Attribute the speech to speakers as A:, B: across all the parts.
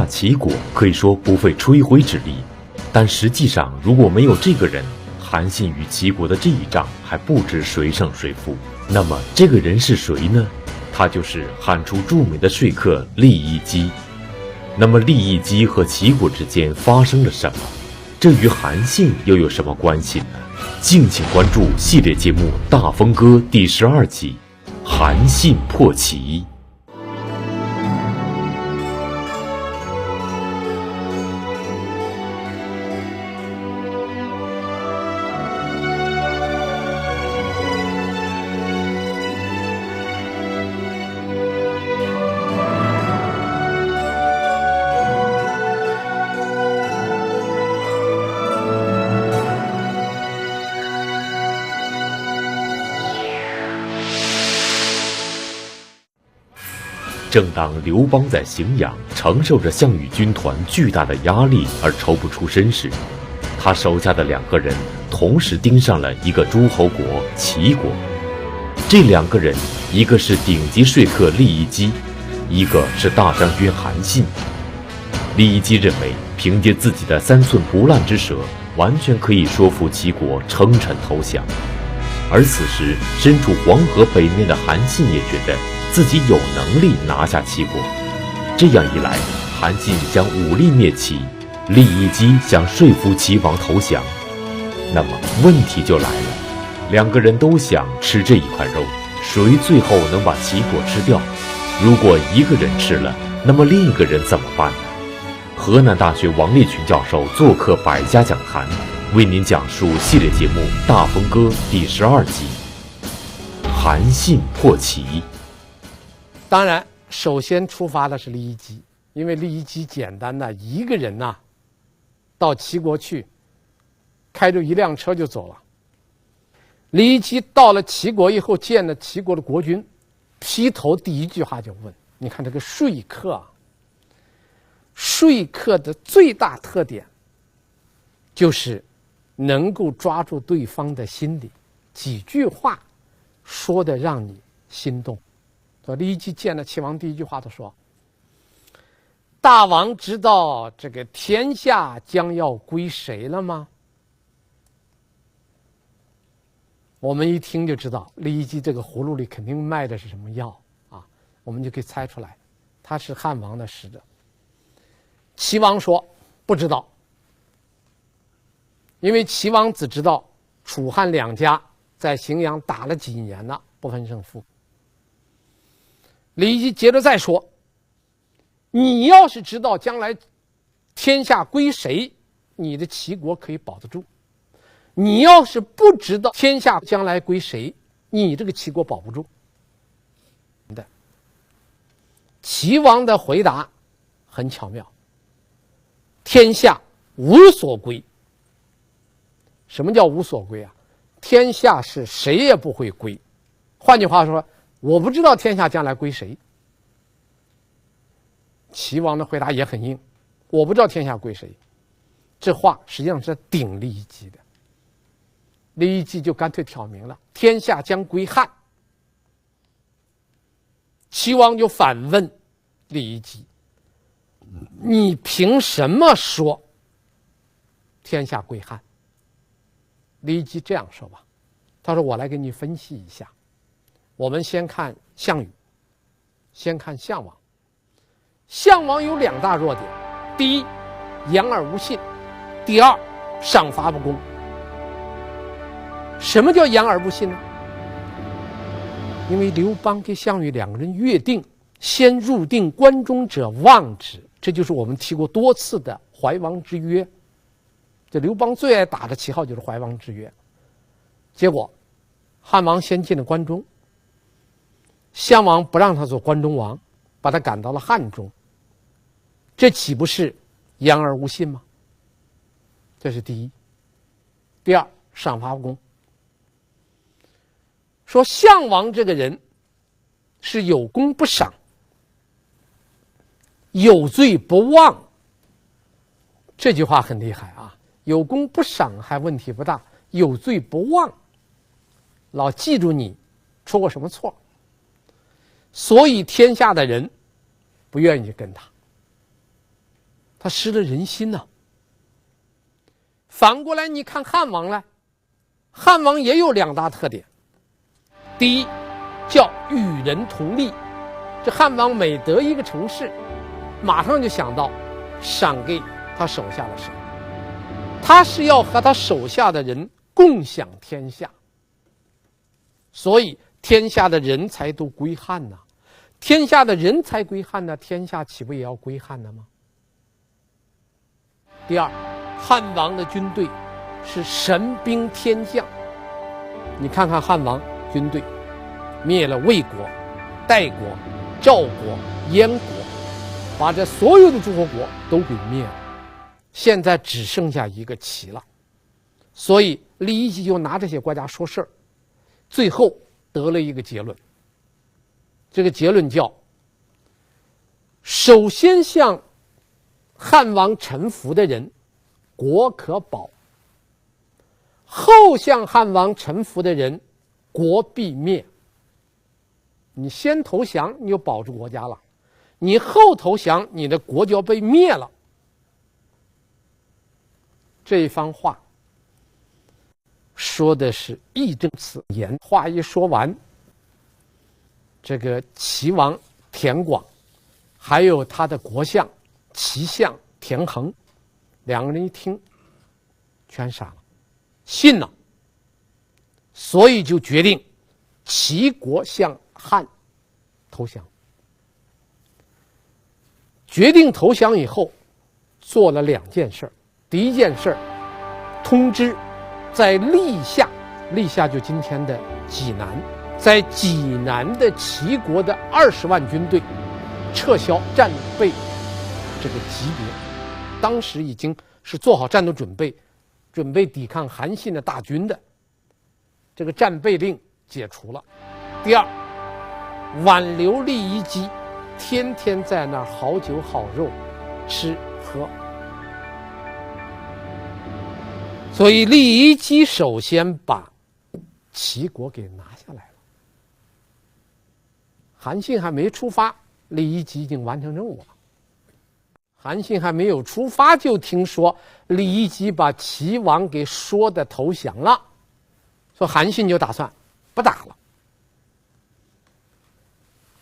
A: 齐国可以说不费吹灰之力，但实际上如果没有这个人，韩信与齐国的这一仗还不知谁胜谁负。那么这个人是谁呢？他就是汉初著名的说客利益姬。那么利益姬和齐国之间发生了什么？这与韩信又有什么关系呢？敬请关注系列节目《大风歌》第12集《韩信破齐》。正当刘邦在荥阳承受着项羽军团巨大的压力而抽不出身时，他手下的2个人同时盯上了一个诸侯国齐国。这2个人，一个是顶级说客利益姬，一个是大将军韩信。利益姬认为凭借自己的3寸不烂之舌，完全可以说服齐国称臣投降。而此时身处黄河北面的韩信也觉得自己有能力拿下齐国。这样一来，韩信将武力灭齐，利益姬想说服齐王投降。那么问题就来了，2个人都想吃这一块肉，谁最后能把齐国吃掉？如果一个人吃了，那么另一个人怎么办呢？河南大学王立群教授做客百家讲坛，为您讲述系列节目《大风歌》第12集《韩信破齐》。
B: 当然，首先出发的是利益姬，因为利益姬简单的一个人呐，到齐国去，开着1辆车就走了。利益姬到了齐国以后，见了齐国的国君，劈头第一句话就问：你看这个说客啊，说客的最大特点就是能够抓住对方的心理，几句话说的让你心动。利益姬见了齐王，第一句话都说：大王知道这个天下将要归谁了吗？我们一听就知道利益姬这个葫芦里肯定卖的是什么药啊，我们就可以猜出来他是汉王的使者。齐王说不知道，因为齐王只知道楚汉2家在荥阳打了几年了，不分胜负。利益姬接着再说：你要是知道将来天下归谁，你的齐国可以保得住；你要是不知道天下将来归谁，你这个齐国保不住。齐王的回答很巧妙：天下无所归。什么叫无所归啊？天下是谁也不会归。换句话说，我不知道天下将来归谁。齐王的回答也很硬，我不知道天下归谁。这话实际上是顶利益姬的。利益姬就干脆挑明了，天下将归汉。齐王就反问利益姬：你凭什么说天下归汉？利益姬这样说吧，他说：我来给你分析一下。我们先看项羽，先看项王。项王有2大弱点：第一，言而无信；第二，赏罚不公。什么叫言而不信呢？因为刘邦跟项羽2个人约定，先入定关中者望之，这就是我们提过多次的怀王之约。这刘邦最爱打的旗号就是怀王之约。结果汉王先进了关中，项王不让他做关中王，把他赶到了汉中，这岂不是言而无信吗？这是第一。第二，赏罚不公。说项王这个人是有功不赏，有罪不忘。这句话很厉害啊！有功不赏还问题不大，有罪不忘，老记住你出过什么错，所以天下的人不愿意跟他。他失了人心呐。反过来你看汉王呢，汉王也有2大特点。第一，叫与人同利。这汉王每得一个城市，马上就想到赏给他手下的谁，他是要和他手下的人共享天下，所以天下的人才都归汉呐。天下的人才归汉呢，天下岂不也要归汉了吗？第二，汉王的军队是神兵天将。你看看汉王军队，灭了魏国、代国、赵国、燕国，把这所有的诸侯国都给灭了，现在只剩下一个齐了。所以李义基就拿这些国家说事儿，最后得了一个结论。这个结论叫：首先向汉王臣服的人，国可保；后向汉王臣服的人，国必灭。你先投降，你就保住国家了；你后投降，你的国就要被灭了。这一番话说的是义正辞严。话一说完，这个齐王田广，还有他的国相齐相田横，2个人一听，全傻了，信了，所以就决定齐国向汉投降。决定投降以后，做了2件事。第一件事，通知在历下，历下就今天的济南，在济南的齐国的20万军队撤销战备这个级别，当时已经是做好战斗准备，准备抵抗韩信的大军的。这个战备令解除了。第二，挽留利益基，天天在那儿好酒好肉吃喝。所以利益基首先把齐国给拿下来了。韩信还没出发，利益基已经完成任务了。韩信还没有出发，就听说利益基把齐王给说的投降了，说韩信就打算不打了。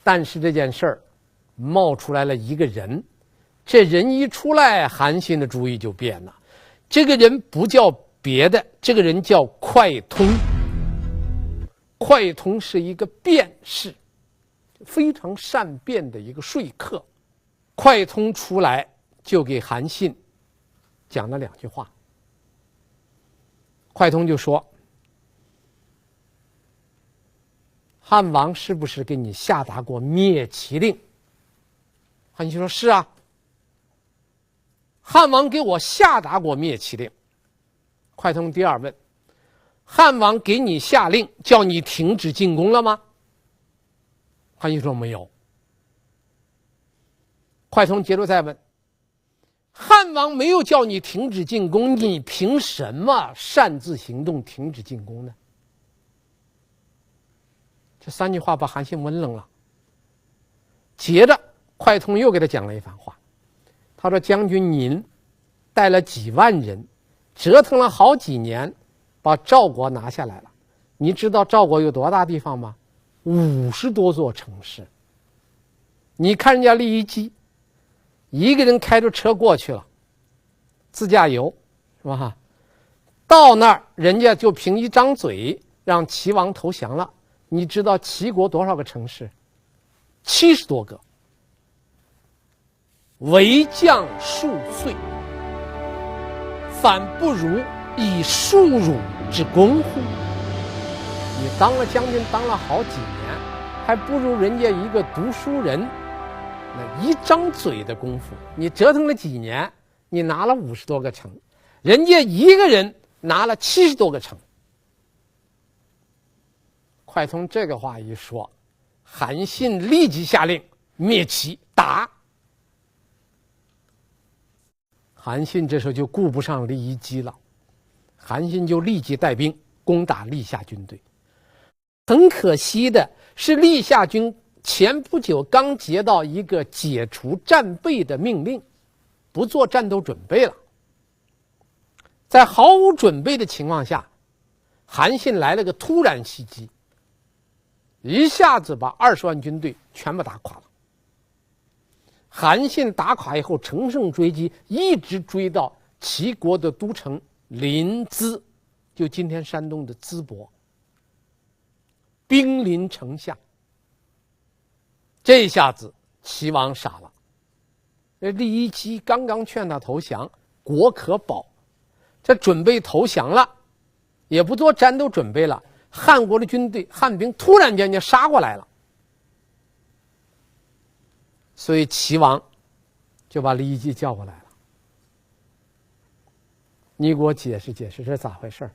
B: 但是这件事儿冒出来了一个人，这人一出来，韩信的主意就变了。这个人不叫别的，这个人叫快通。快通是一个辩士，非常善辩的一个说客。快通出来就给韩信讲了2句话。快通就说：汉王是不是给你下达过灭齐令？韩信说：是啊，汉王给我下达过灭齐令。快通第二问：汉王给你下令叫你停止进攻了吗？韩信说没有。快通接着再问：汉王没有叫你停止进攻，你凭什么擅自行动停止进攻呢？这3句话把韩信问愣了。接着快通又给他讲了一番话。他说：将军您带了几万人，折腾了好几年，把赵国拿下来了。你知道赵国有多大地方吗？50多座城市。你看人家利益基，一个人开着车过去了，自驾游，是吧？到那儿人家就凭一张嘴让齐王投降了。你知道齐国多少个城市？70多个。为将数岁，反不如以数辱之功乎？你当了将军当了好几年，还不如人家一个读书人那一张嘴的功夫。你折腾了几年，你拿了50多个城，人家一个人拿了70多个城。快通这个话一说，韩信立即下令灭齐，打。韩信这时候就顾不上利益基了，韩信就立即带兵攻打历下军队。很可惜的是，历下军前不久刚接到一个解除战备的命令，不做战斗准备了。在毫无准备的情况下，韩信来了个突然袭击，一下子把20万军队全部打垮了。韩信打垮以后，乘胜追击，一直追到齐国的都城临淄，就今天山东的淄博，兵临城下。这下子齐王傻了，利益姬刚刚劝他投降，国可保，这准备投降了，也不做战斗准备了，汉国的军队汉兵突然间就杀过来了，所以齐王就把利益姬叫过来了。你给我解释解释，这是咋回事？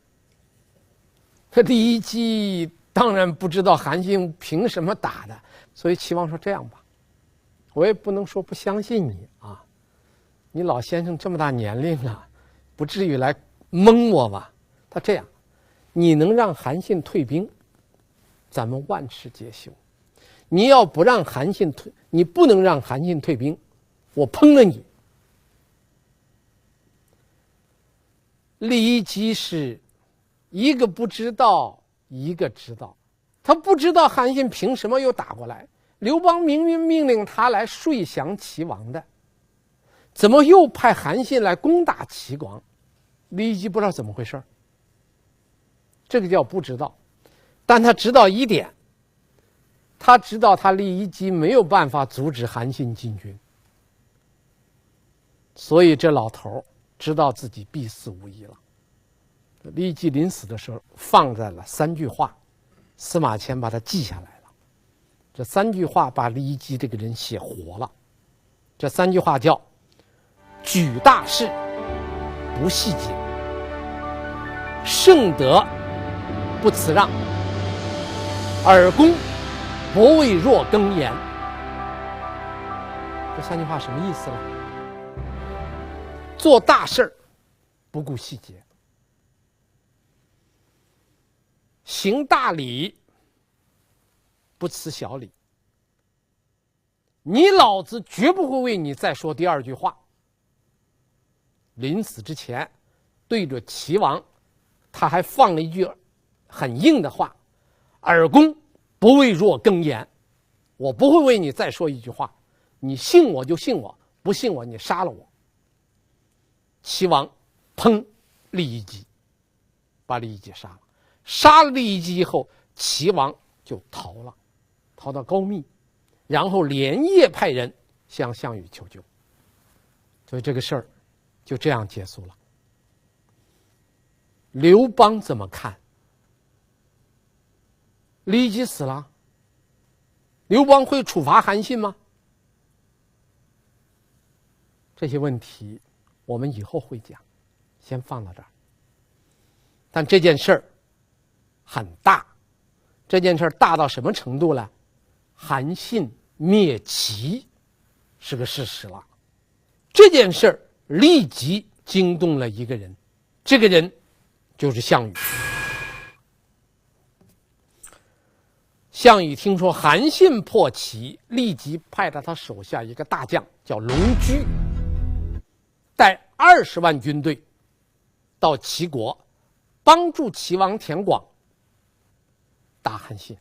B: 这利益姬当然不知道韩信凭什么打的，所以齐王说：“这样吧，我也不能说不相信你啊，你老先生这么大年龄了，不至于来蒙我吧？”他这样，你能让韩信退兵，咱们万事皆休；你要不让韩信退，你不能让韩信退兵，我烹了你。利益姬是一个不知道，一个知道。他不知道韩信凭什么又打过来，刘邦明明命令他来说降齐王的，怎么又派韩信来攻打齐王？利益姬不知道怎么回事，这个叫不知道。但他知道一点，他知道他利益姬没有办法阻止韩信进军，所以这老头知道自己必死无疑了。利益姬临死的时候放在了3句话，司马迁把它记下来了。这3句话把利益姬这个人写活了。这3句话叫：举大事不细节，胜德不辞让，尔公不为若更言。这3句话什么意思呢？做大事不顾细节，行大礼不辞小礼。你老子绝不会为你再说第2句话。临死之前对着齐王他还放了一句很硬的话：尔公不为若更言，我不会为你再说一句话，你信我就信我，不信我你杀了我。齐王砰利益姬，把利益姬杀了。杀了利益姬以后，齐王就逃了，逃到高密，然后连夜派人向项羽求救。所以这个事儿就这样结束了。刘邦怎么看？利益姬死了，刘邦会处罚韩信吗？这些问题我们以后会讲，先放到这儿。但这件事儿很大，这件事儿大到什么程度呢？韩信灭齐是个事实了。这件事儿立即惊动了一个人，这个人就是项羽。项羽听说韩信破齐，立即派了他手下一个大将叫龙驹，带20万军队到齐国，帮助齐王田广打韩信。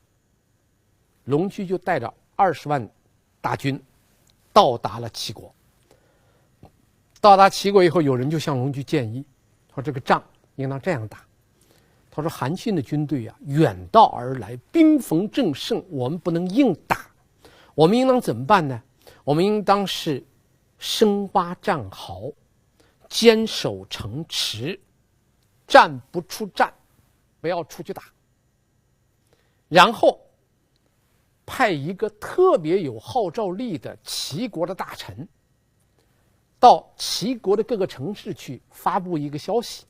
B: 龙驹就带着20万大军到达了齐国。到达齐国以后，有人就向龙驹建议说，这个仗应当这样打。他说韩信的军队啊，远道而来，兵逢正盛，我们不能硬打，我们应当怎么办呢？我们应当是深挖战壕，坚守城池，战不出战，不要出去打。然后派一个特别有号召力的齐国的大臣到齐国的各个城市去发布一个消息。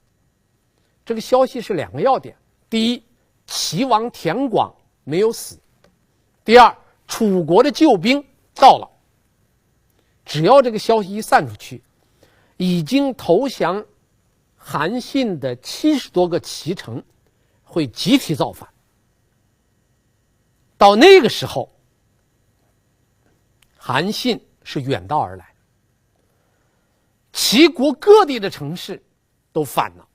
B: 这个消息是2个要点：第一，齐王田广没有死；第二，楚国的救兵到了。只要这个消息一散出去，已经投降韩信的70多个齐城会集体造反。到那个时候，韩信是远道而来，齐国各地的城市都反了。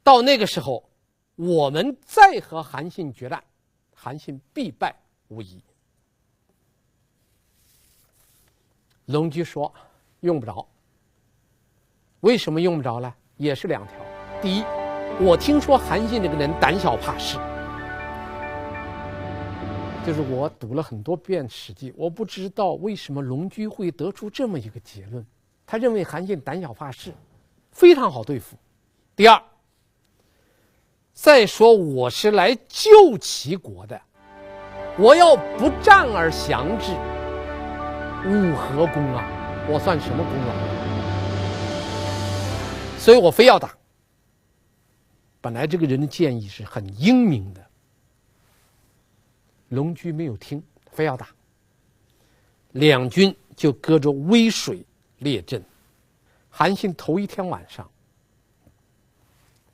B: 到那个时候，我们再和韩信决战，韩信必败无疑。龙驹说用不着。为什么用不着呢？也是两条。第一，我听说韩信这个人胆小怕事，就是我读了很多遍《史记》，我不知道为什么龙驹会得出这么一个结论。他认为韩信胆小怕事，非常好对付。第二，再说我是来救齐国的，我要不战而降之，吾何功啊？我算什么功劳？所以我非要打。本来这个人的建议是很英明的，龙驹没有听，非要打。两军就隔着渭水列阵。韩信头一天晚上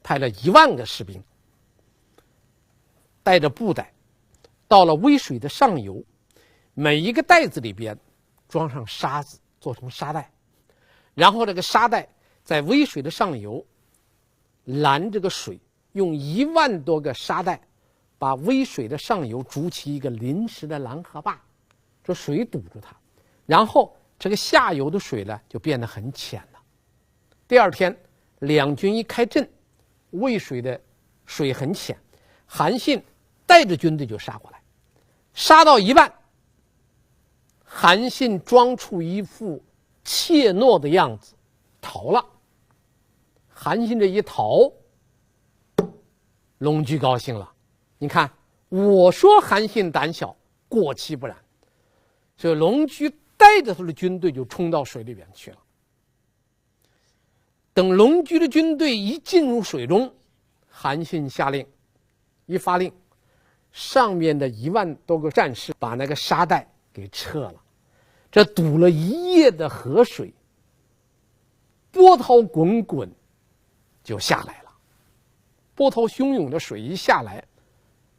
B: 派了1万个士兵，带着布袋，到了渭水的上游，每一个袋子里边装上沙子，做成沙袋，然后这个沙袋在渭水的上游拦这个水，用1万多个沙袋把渭水的上游筑起一个临时的拦河坝，这水堵住它，然后这个下游的水呢就变得很浅了。第二天两军一开阵，渭水的水很浅，韩信带着军队就杀过来，杀到一半，韩信装出一副怯懦的样子逃了。韩信这一逃，龙驹高兴了，你看我说韩信胆小，果其不然。所以龙驹带着他的军队就冲到水里边去了。等龙驹的军队一进入水中，韩信下令，一发令，上面的1万多个战士把那个沙袋给撤了，这堵了一夜的河水波涛滚滚就下来了。波涛汹涌的水一下来，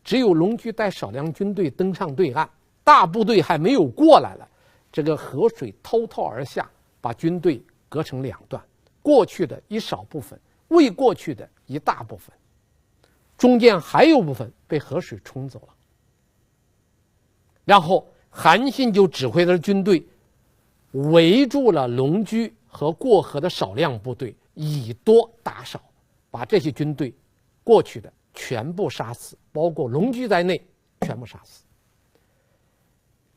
B: 只有龙驹带少量军队登上对岸，大部队还没有过来了，这个河水滔滔而下，把军队隔成2段，过去的一少部分，未过去的一大部分，中间还有部分被河水冲走了。然后韩信就指挥他的军队围住了龙驹和过河的少量部队，以多打少，把这些军队过去的全部杀死，包括龙驹在内全部杀死。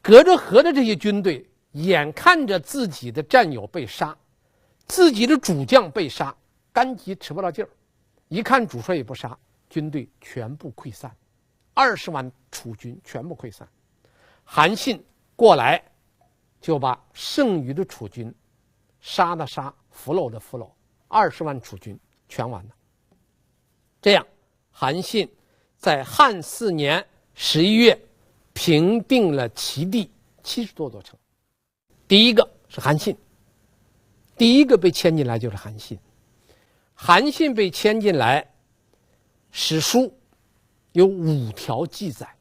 B: 隔着河的这些军队眼看着自己的战友被杀，自己的主将被杀，干急吃不到劲儿，一看主帅也不杀，军队全部溃散，20万楚军全部溃散。韩信过来就把剩余的楚军杀的杀，俘虏的俘虏，20万楚军全完了。这样韩信在汉4年11月平定了齐地70多座城。第一个是韩信，第一个被牵进来就是韩信。韩信被牵进来，史书有5条记载。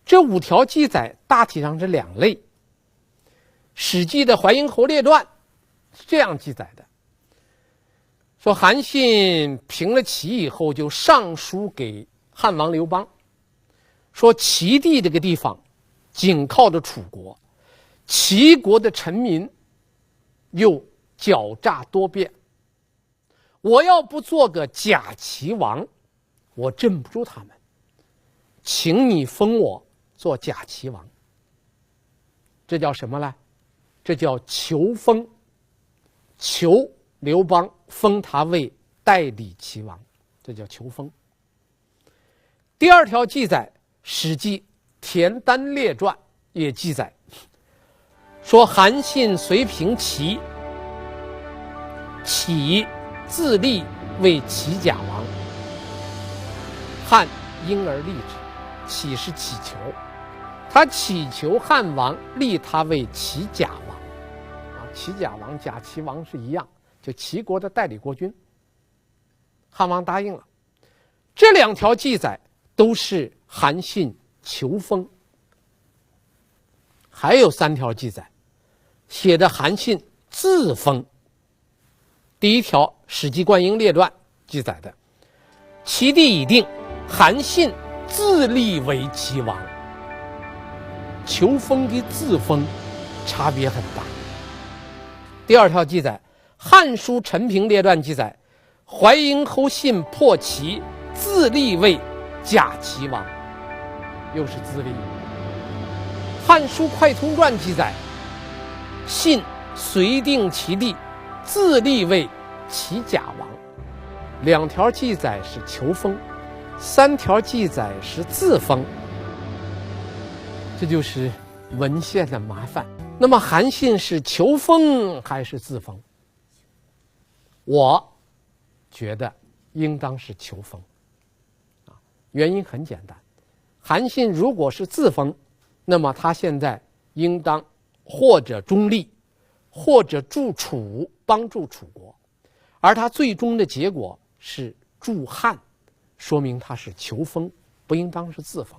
B: 这5条记载大体上是2类。史记的淮阴侯列传是这样记载的，说韩信平了齐以后，就上书给汉王刘邦，说齐地这个地方紧靠着楚国，齐国的臣民又狡诈多变，我要不做个假齐王，我镇不住他们，请你封我做假齐王。这叫什么呢？这叫求封，求刘邦封他为代理齐王，这叫求封。第2条记载，史记田单列传也记载，说韩信随平齐，起自立为齐假王，汉因而立之。起是乞求，他祈求汉王立他为齐假王。齐假王、假齐王是一样，就齐国的代理国君。汉王答应了。这2条记载都是韩信求封。还有3条记载，写的韩信自封。第一条《史记观英列传》记载的，齐地已定，韩信自立为齐王。求封跟自封差别很大。第二条记载，《汉书·陈平列传》记载，淮阴侯信破齐，自立为假齐王，又是自立。《汉书·快通传》记载，信遂定齐地，自立为齐假王。两条记载是求封，三条记载是自封，这就是文献的麻烦。那么韩信是求封还是自封？我觉得应当是求封。原因很简单，韩信如果是自封，那么他现在应当或者中立，或者助楚，帮助楚国，而他最终的结果是助汉，说明他是求封，不应当是自封。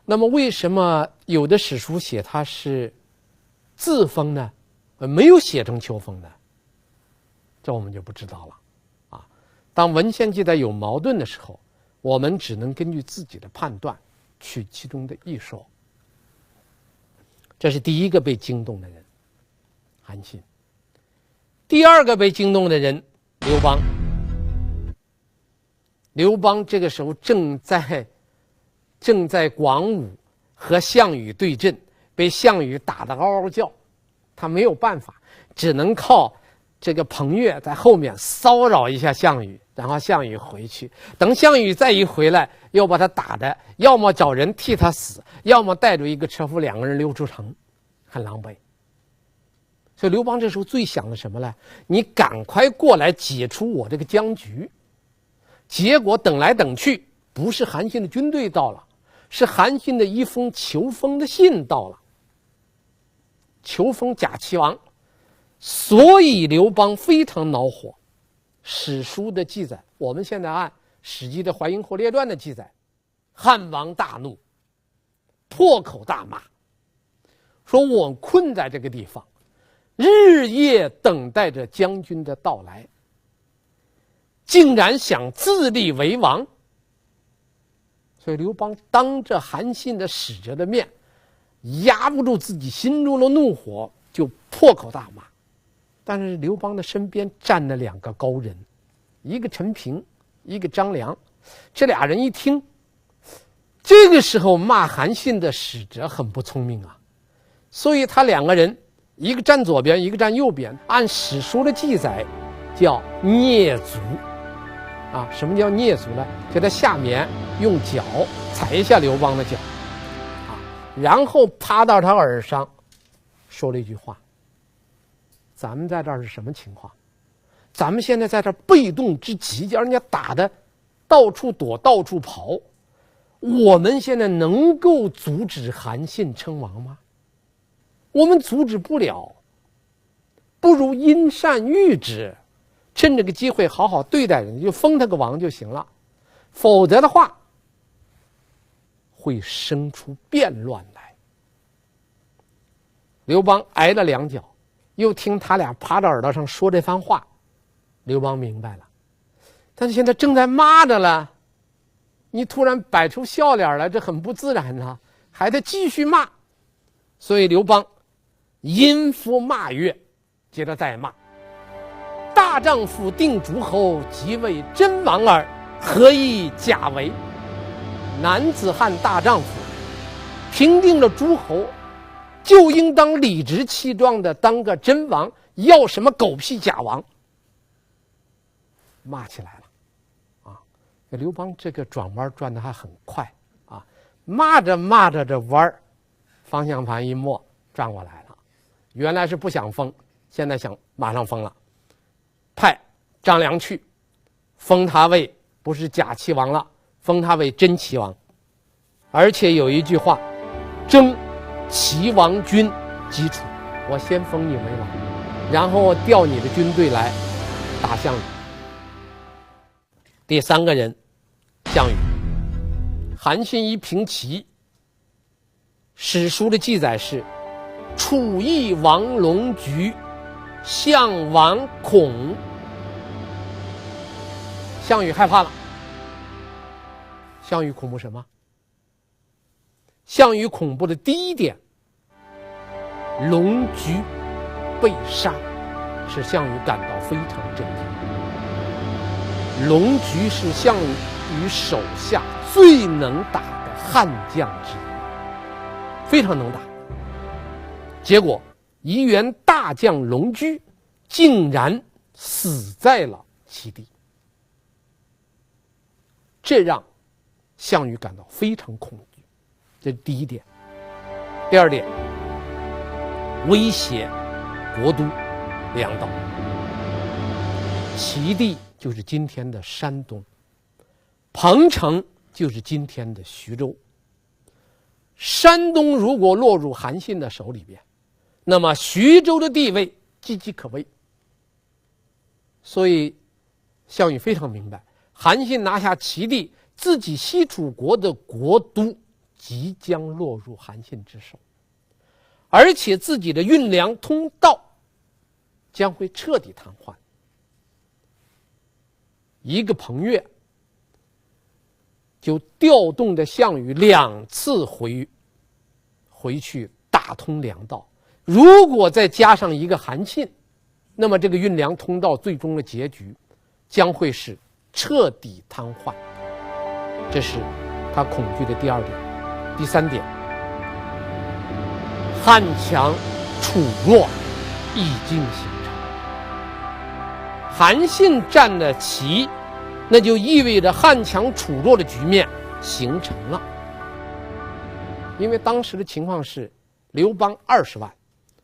B: 那么为什么有的史书写他是自封呢？没有写成求封呢？这我们就不知道了。当文献记载有矛盾的时候，我们只能根据自己的判断取其中的一说。这是第一个被惊动的人，韩信。第二个被惊动的人，刘邦。刘邦这个时候正在广武和项羽对阵，被项羽打得嗷嗷叫，他没有办法，只能靠这个彭越在后面骚扰一下项羽，然后项羽回去，等项羽再一回来，又把他打的要么找人替他死，要么带着一个车夫两个人溜出城，很狼狈。所以刘邦这时候最想的什么呢？你赶快过来解除我这个僵局。结果等来等去，不是韩信的军队到了，是韩信的一封求封的信到了，求封假齐王。所以刘邦非常恼火。史书的记载，我们现在按《史记》的《淮阴侯列传》的记载，汉王大怒，破口大骂，说我困在这个地方，日夜等待着将军的到来，竟然想自立为王。所以刘邦当着韩信的使者的面，压不住自己心中的怒火，就破口大骂。但是刘邦的身边站了两个高人，一个陈平，一个张良。这俩人一听，这个时候骂韩信的使者很不聪明啊，所以他两个人一个站左边，一个站右边，按史书的记载叫蹑足。什么叫蹑足呢？就在下面用脚踩一下刘邦的脚，然后趴到他耳上说了一句话：咱们在这儿是什么情况？咱们现在在这儿被动之极，叫人家打的到处躲到处跑，我们现在能够阻止韩信称王吗？我们阻止不了，不如因善御之，趁这个机会好好对待人家，就封他个王就行了。否则的话，会生出变乱来。刘邦挨了两脚，又听他俩趴着耳朵上说这番话，刘邦明白了。但是现在正在骂着了，你突然摆出笑脸来，这很不自然啊，还得继续骂。所以刘邦因夫骂曰，接着再骂：大丈夫定诸侯，即为真王耳，何以假为？男子汉大丈夫，平定了诸侯，就应当理直气壮的当个真王，要什么狗屁假王？骂起来了刘邦这个转弯转得还很快骂着骂着这弯儿，方向盘一摸转过来了。原来是不想封，现在想马上封了，派张良去封他为不是假齐王了，封他为真齐王。而且有一句话：征齐王军击楚，我先封你为王，然后我调你的军队来打项羽。第三个人项羽。韩信一平齐，史书的记载是楚邑王龙举项王恐。项羽害怕了。项羽恐怖什么？项羽恐怖的第一点，龙驹被杀，使项羽感到非常震惊。龙驹是项羽手下最能打的悍将之一，非常能打。结果一员大将龙驹竟然死在了齐地，这让项羽感到非常恐惧，这是第一点。第二点，威胁国都粮道。齐地就是今天的山东，彭城就是今天的徐州。山东如果落入韩信的手里边，那么徐州的地位岌岌可危。所以项羽非常明白，韩信拿下齐地，自己西楚国的国都即将落入韩信之手，而且自己的运粮通道将会彻底瘫痪。一个彭越就调动的项羽2次回去打通粮道，如果再加上一个韩信，那么这个运粮通道最终的结局将会是彻底瘫痪。这是他恐惧的第二点。第三点，汉强楚弱已经形成。韩信占了齐，那就意味着汉强楚弱的局面形成了。因为当时的情况是刘邦20万，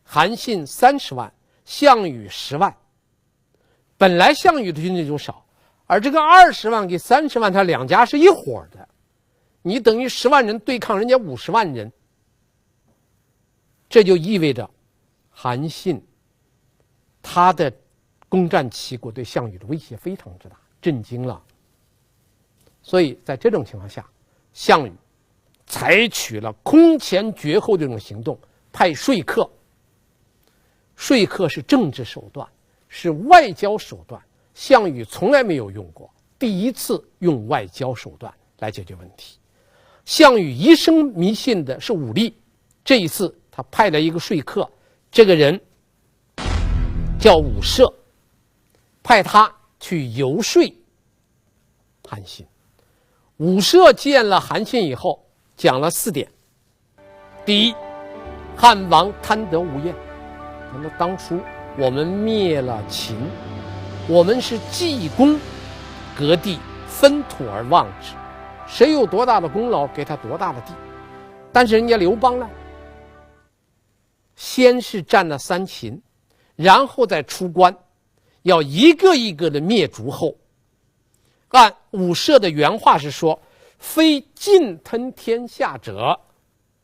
B: 韩信30万，项羽10万。本来项羽的军队就少，而这个20万给30万，他两家是一伙的，你等于10万人对抗人家50万人，这就意味着韩信他的攻占齐国对项羽的威胁非常之大，震惊了。所以在这种情况下，项羽采取了空前绝后的这种行动，派说客。说客是政治手段，是外交手段，项羽从来没有用过，第一次用外交手段来解决问题。项羽一生迷信的是武力，这一次他派了一个说客，这个人叫伍射，派他去游说韩信。伍射见了韩信以后，讲了4点。第一，汉王贪得无厌。那么当初我们灭了秦，我们是济公割地分土而望之，谁有多大的功劳给他多大的地。但是人家刘邦呢，先是占了3秦，然后再出关，要一个一个的灭诸侯。按伍射的原话是说，非尽吞天下者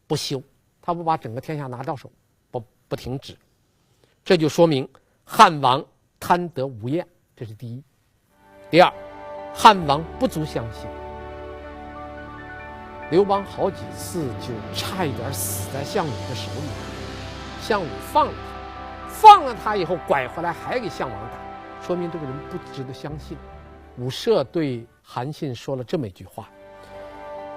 B: 不休，他不把整个天下拿到手，不停止。这就说明汉王贪得无厌，这是第一。第二，汉王不足相信。刘邦好几次就差一点死在项羽的手里，项羽放了他以后拐回来还给项王打，说明这个人不值得相信。伍射对韩信说了这么一句话：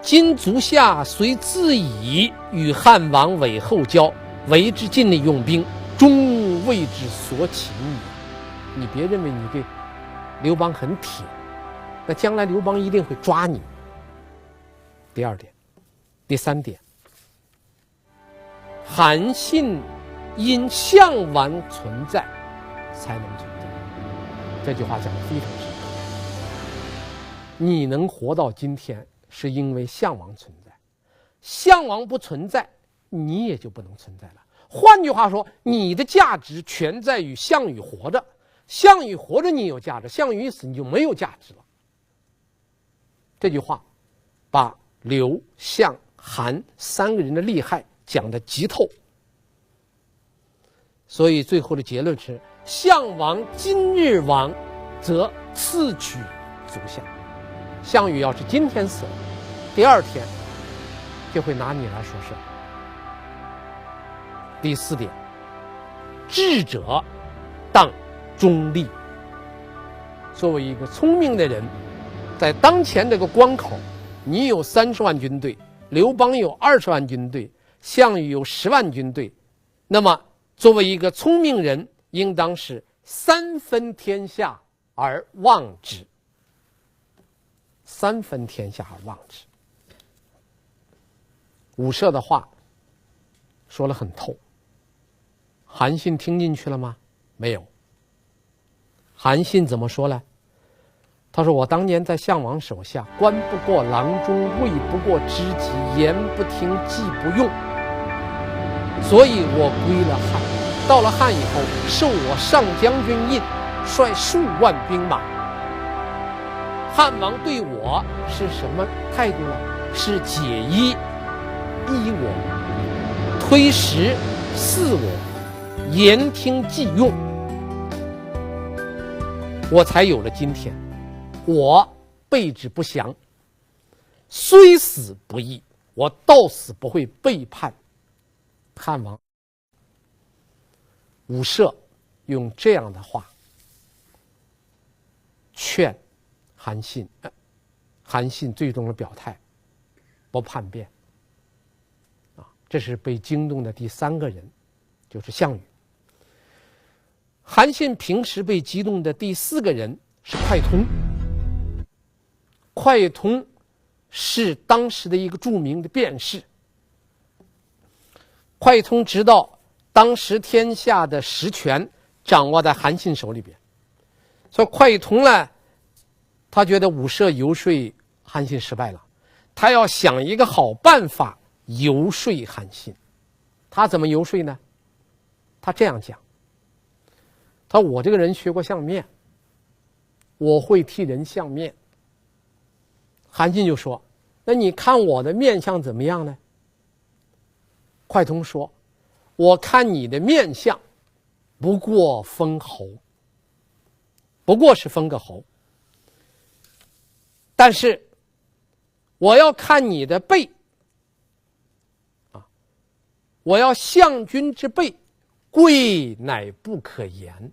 B: 今足下虽自以与汉王为后交，为之尽力用兵，终为之所擒也。你别认为你对刘邦很铁，那将来刘邦一定会抓你。第二点。第三点，韩信因项王存在才能存在。这句话讲得非常深刻。你能活到今天，是因为项王存在，项王不存在，你也就不能存在了。换句话说，你的价值全在于项羽活着，项羽活着你有价值，项羽一死你就没有价值了。这句话把刘项韩3个人的厉害讲得极透。所以最后的结论是，项王今日亡，则次取足下。项羽要是今天死了，第2天就会拿你来说事。第4点，智者当中立。作为一个聪明的人，在当前这个关口，你有30万军队，刘邦有20万军队，项羽有10万军队，那么作为一个聪明人，应当是三分天下而望之。三分天下而望之。伍奢的话说了很透，韩信听进去了吗？没有。韩信怎么说呢？他说：“我当年在项王手下，官不过郎中，位不过知己，言不听，计不用，所以我归了汉。到了汉以后，授我上将军印，率数万兵马。汉王对我是什么态度呢？是解衣，依我，推食，饲我，言听计用，我才有了今天。我背之不降，虽死不义，我到死不会背叛汉王。”伍奢用这样的话劝韩信，韩信最终的表态不叛变。这是被惊动的第3个人，就是项羽。韩信平时被激动的第4个人是快通。快通是当时的一个著名的辩士。快通知道当时天下的实权掌握在韩信手里边，所以快通呢，他觉得伍奢游说韩信失败了，他要想一个好办法游说韩信。他怎么游说呢？他这样讲，他说：“我这个人学过相面，我会替人相面。”韩信就说：“那你看我的面相怎么样呢？”快通说：“我看你的面相，不过封侯，不过是封个侯。但是我要看你的背，我要相君之背，贵乃不可言。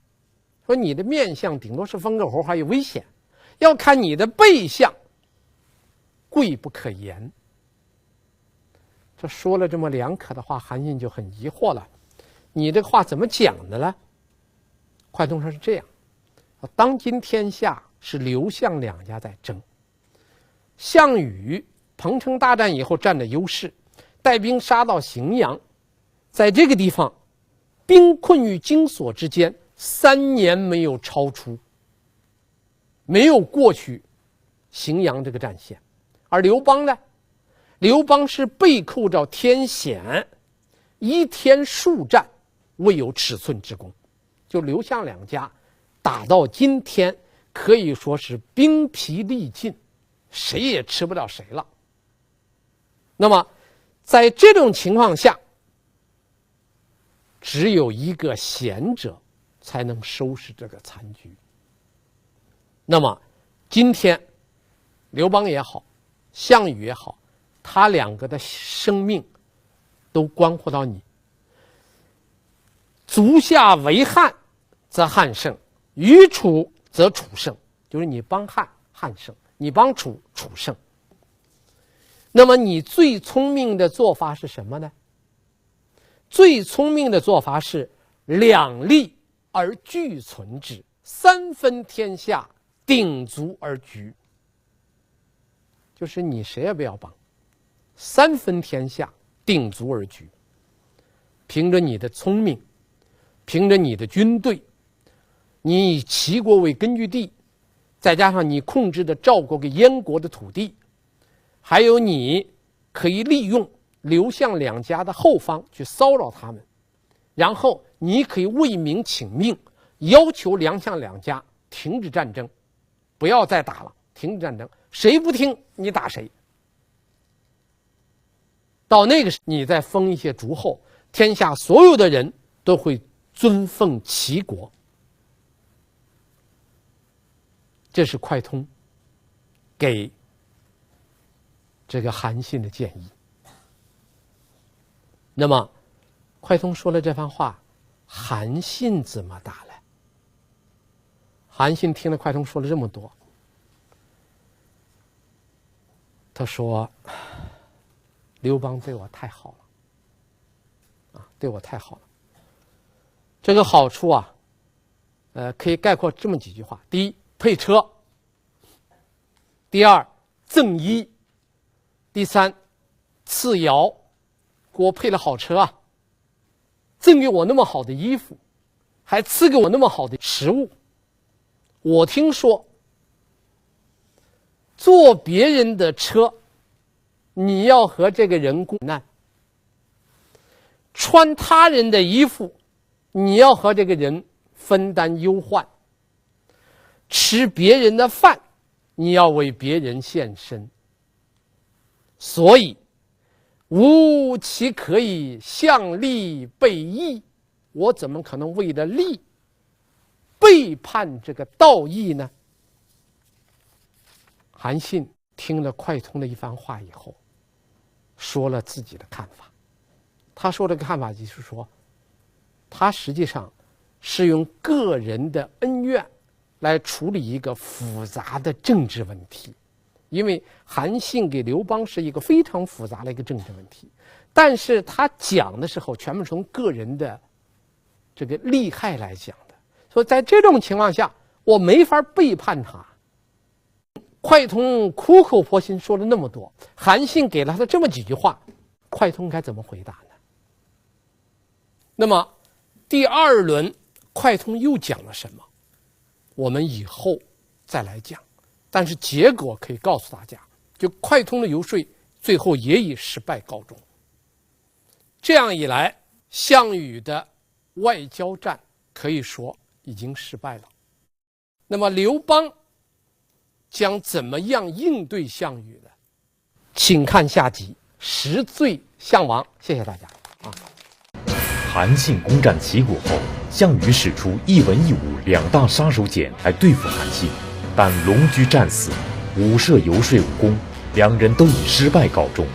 B: 说你的面相顶多是封个侯，还有危险，要看你的背相，贵不可言。”这说了这么两可的话，韩信就很疑惑了，你这个话怎么讲的呢？快通说是这样，当今天下是刘项两家在争，项羽彭城大战以后占了优势，带兵杀到荥阳，在这个地方兵困于荆索之间，3年没有超出，没有过去荥阳这个战线。而刘邦呢，刘邦是背扣着天险，一天数战，未有尺寸之功。就刘项两家打到今天，可以说是兵疲力尽，谁也吃不了谁了。那么在这种情况下，只有一个贤者才能收拾这个残局。那么今天刘邦也好，项羽也好，他两个的生命都关乎到你。足下为汉，则汉胜；与楚，则楚胜。就是你帮汉，汉胜；你帮楚，楚胜。那么你最聪明的做法是什么呢？最聪明的做法是两立而俱存之，三分天下，鼎足而居。就是你谁也不要帮，三分天下，鼎足而居。凭着你的聪明，凭着你的军队，你以齐国为根据地，再加上你控制的赵国跟燕国的土地，还有你可以利用刘项两家的后方去骚扰他们，然后你可以为民请命，要求刘项两家停止战争，不要再打了，停止战争，谁不听你打谁。到那个时你再封一些诸侯，天下所有的人都会尊奉齐国。这是快通给这个韩信的建议。那么快通说了这番话，韩信怎么打呢？韩信听了快通说了这么多，他说：“刘邦对我太好了，对我太好了。这个好处啊，可以概括这么几句话：第一，配车；第二，赠衣；第三，赐尧，给我配了好车啊，赠给我那么好的衣服，还赐给我那么好的食物。我听说，坐别人的车，你要和这个人共难；穿他人的衣服，你要和这个人分担忧患；吃别人的饭，你要为别人献身。所以，吾岂可以向利背义？我怎么可能为了利背叛这个道义呢？”韩信听了快通的一番话以后，说了自己的看法。他说这个看法就是说，他实际上是用个人的恩怨来处理一个复杂的政治问题。因为韩信给刘邦是一个非常复杂的一个政治问题，但是他讲的时候全部从个人的这个利害来讲的，所以在这种情况下，我没法背叛他。快通苦口婆心说了那么多，韩信给了他这么几句话，快通该怎么回答呢？那么第二轮快通又讲了什么，我们以后再来讲。但是结果可以告诉大家，就快通的游说最后也以失败告终。这样一来，项羽的外交战可以说已经失败了。那么刘邦将怎么样应对项羽呢？请看下集《十罪项王》。谢谢大家
A: 韩信攻占齐国后，项羽使出一文一武两大杀手锏来对付韩信，但龙驹战死，武涉游说无功，两人都以失败告终。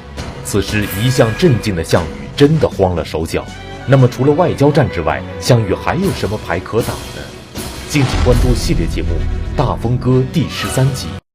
A: 此时一向镇静的项羽真的慌了手脚。那么除了外交战之外，项羽还有什么牌可打呢？敬请关注系列节目《大风歌》第13集。